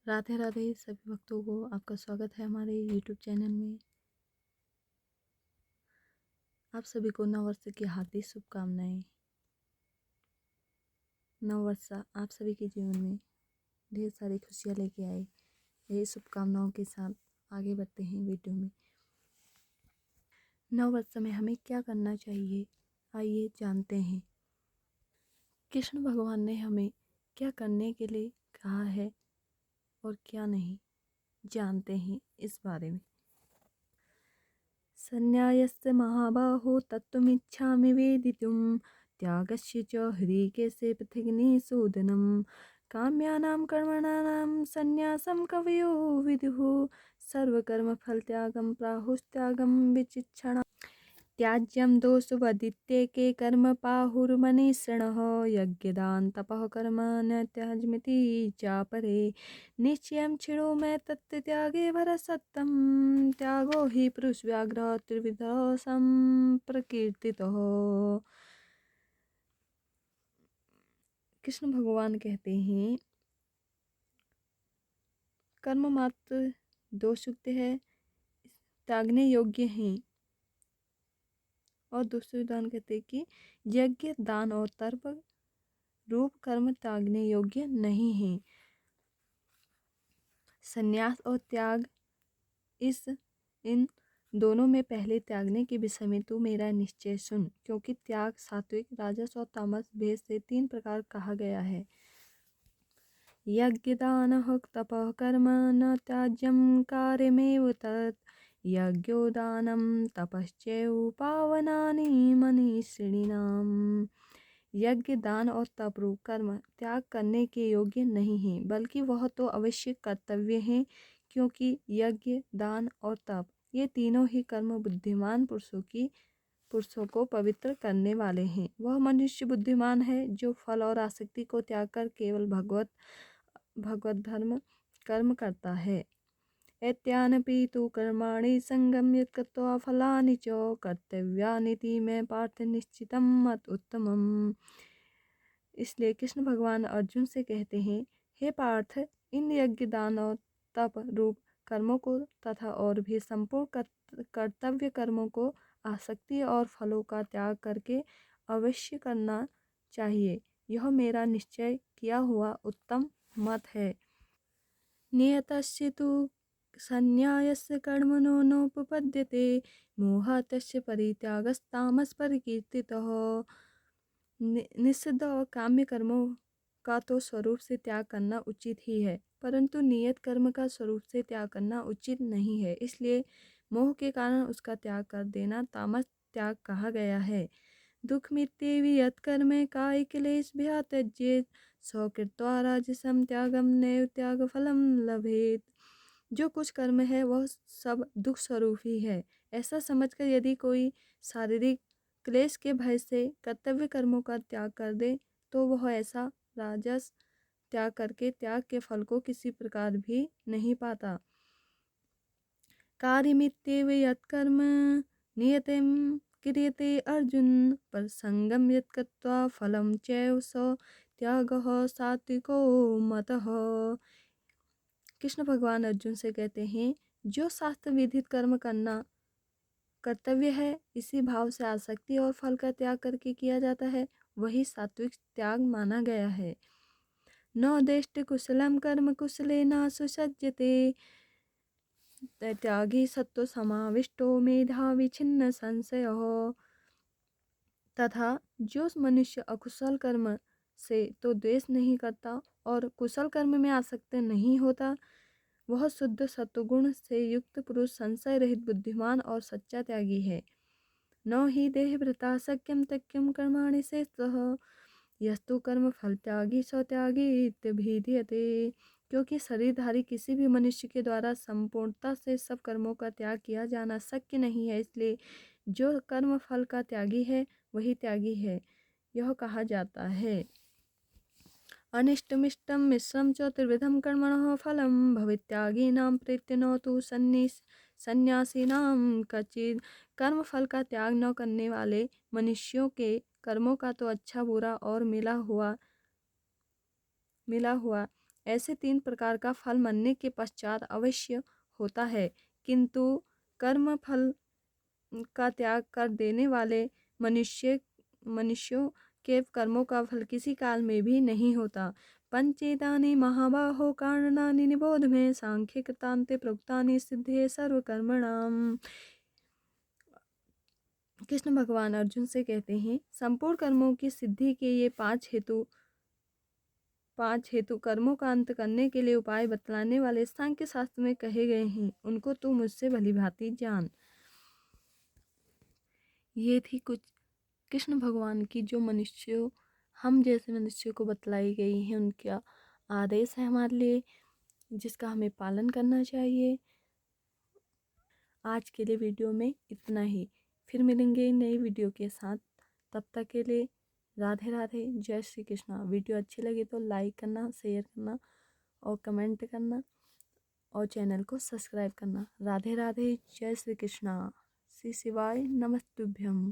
राधे राधे सभी भक्तों को आपका स्वागत है हमारे YouTube चैनल में। आप सभी को नववर्ष की हार्दिक शुभकामनाएं। नववर्ष आप सभी के जीवन में ढेर सारी खुशियां लेके आए। यही शुभकामनाओं के साथ आगे बढ़ते हैं वीडियो में। नववर्ष में हमें क्या करना चाहिए, आइए जानते हैं। कृष्ण भगवान ने हमें क्या करने के लिए कहा है और क्या नहीं, जानते हैं इस बारे में। संन्यायस्य महाबाहो तत्त्वमिच्छामि वेदितुं त्यागस्य च ह्रीकेशे पथिग्निसूदनं काम्यानां कर्मणां संन्यासं कवयो विदुः सर्वकर्मफलत्यागं प्राहुस्त्यागं विचिक्षणा त्याज्यं दोषवदित्येके कर्म पाहुर्मनीषिणः यज्ञदान तपः कर्म न त्याज्यमिति चापरे निश्चयं क्षीणो मैं तत्त्यागे भरसत्तं त्यागो हि पुरुषव्याघ्रः त्रिविधः संप्रकीर्तितः। कृष्ण भगवान कहते हैं कर्म मात्र दोषयुक्त है, त्यागने योग्य हैं। और दूसरे उदाहरण कहते हैं कि यज्ञ दान और तप रूप कर्म त्यागने योग्य नहीं है। संन्यास और त्याग इन दोनों में पहले त्यागने के विषय में तू मेरा निश्चय सुन, क्योंकि त्याग सात्विक राजस और तामस भेद से 3 प्रकार कहा गया है। यज्ञ दान तपः कर्म न त्याज्यं कार्यमेव तत् यज्ञो दानं तपश्चैव पावनानि मनीषिणाम्। यज्ञ दान और तप रूप कर्म त्याग करने के योग्य नहीं है, बल्कि वह तो अवश्य कर्तव्य है, क्योंकि यज्ञ दान और तप ये तीनों ही कर्म बुद्धिमान पुरुषों को पवित्र करने वाले हैं। वह मनुष्य बुद्धिमान है जो फल और आसक्ति को त्याग कर केवल भगवत धर्म कर्म करता है। एत्यानपि तु कर्माणि संगम यत्कृत्वा फलानि च कर्तव्यानिति में पार्थ निश्चितं मत उत्तमम्। इसलिए कृष्ण भगवान अर्जुन से कहते हैं, हे पार्थ, इन यज्ञ दान और तप रूप कर्मों को तथा और भी संपूर्ण कर्तव्य कर्मों को आसक्ति और फलों का त्याग करके अवश्य करना चाहिए। यह मेरा निश्चय किया हुआ उत्तम मत है। नियतस्य तु संन्यायस्य कर्मणो नोपपद्यते मोहातस्य परित्यागस्तामस परिकीर्तितः। निषिद्ध और काम्य कर्मों का तो स्वरूप से त्याग करना उचित ही है, परंतु नियत कर्म का स्वरूप से त्याग करना उचित नहीं है। इसलिए मोह के कारण उसका त्याग कर देना तामस त्याग कहा गया है। दुख मित्येवि यत्कर्म काय क्लेशभ्यः त्यज्येत् सो कृत्वा राजसं त्यागं नैव त्यागफलं लभेत्। जो कुछ कर्म है वह सब दुख स्वरूप ही है। ऐसा समझकर यदि कोई शारीरिक क्लेश के भय से कर्तव्य कर्मों का त्याग कर दे तो वह ऐसा राजस त्याग करके त्याग के फल को किसी प्रकार भी नहीं पाता। कार्यमित्येव यत्कर्म नियतं क्रियते अर्जुन प्रसंगम यत्कृत्वा फलं चैव स त्यागः सात्विको मतः। कृष्ण भगवान अर्जुन से कहते हैं, जो शास्त्र विधित कर्म करना कर्तव्य है, इसी भाव से आसक्ति और फल का त्याग करके किया जाता है, वही सात्विक त्याग माना गया है। न देष्ट कुशलम कर्म कुशलेन सुसज्जते त्यागी सत्व समाविष्टो मेधावी छिन्न संशयः। तथा जो मनुष्य अकुशल कर्म से तो द्वेष नहीं करता और कुशल कर्म में आसक्त नहीं होता, वह शुद्ध सत्वगुण से युक्त पुरुष संशय रहित बुद्धिमान और सच्चा त्यागी है। न ही देहभृता शक्यम त्यक्यम कर्माणि शेषतः यस्तु कर्म फल त्यागी स्वत्यागी इत्यभिधीयते। क्योंकि शरीरधारी किसी भी मनुष्य के द्वारा संपूर्णता से सब कर्मों का त्याग किया जाना शक्य नहीं है, इसलिए जो कर्म फल का त्यागी है वही त्यागी है, यह कहा जाता है। अनिष्टमिष्टं मिश्रं च त्रिविधं कर्मणः फलं भवेत्यागिनां प्रीत्य न तु सन्यासीनां कचित्। कर्म फल का त्याग न करने वाले मनुष्यों के कर्मों का तो अच्छा बुरा और मिला हुआ ऐसे 3 प्रकार का फल मरने के पश्चात अवश्य होता है, किंतु कर्म फल का त्याग कर देने वाले मनुष्यों के कर्मों का फल किसी काल में भी नहीं होता। पंचेतानि महाबाहो कारणानि निबोध में सांख्य कृतांते प्रोक्तानि सिद्धे सर्वकर्मणाम। कृष्ण भगवान अर्जुन से कहते हैं, संपूर्ण कर्मों की सिद्धि के ये पांच हेतु कर्मों का अंत करने के लिए उपाय बतलाने वाले सांख्य शास्त्र में कहे गए हैं, उनको तू मुझसे भलीभांति जान। ये थी कुछ कृष्ण भगवान की जो हम जैसे मनुष्यों को बतलाई गई हैं, उनका आदेश है हमारे लिए, जिसका हमें पालन करना चाहिए। आज के लिए वीडियो में इतना ही, फिर मिलेंगे नई वीडियो के साथ। तब तक के लिए राधे राधे, जय श्री कृष्णा। वीडियो अच्छी लगी तो लाइक करना, शेयर करना और कमेंट करना और चैनल को सब्सक्राइब करना। राधे राधे, जय श्री कृष्णा। श्री शिवाय नमस्तुभ्यम।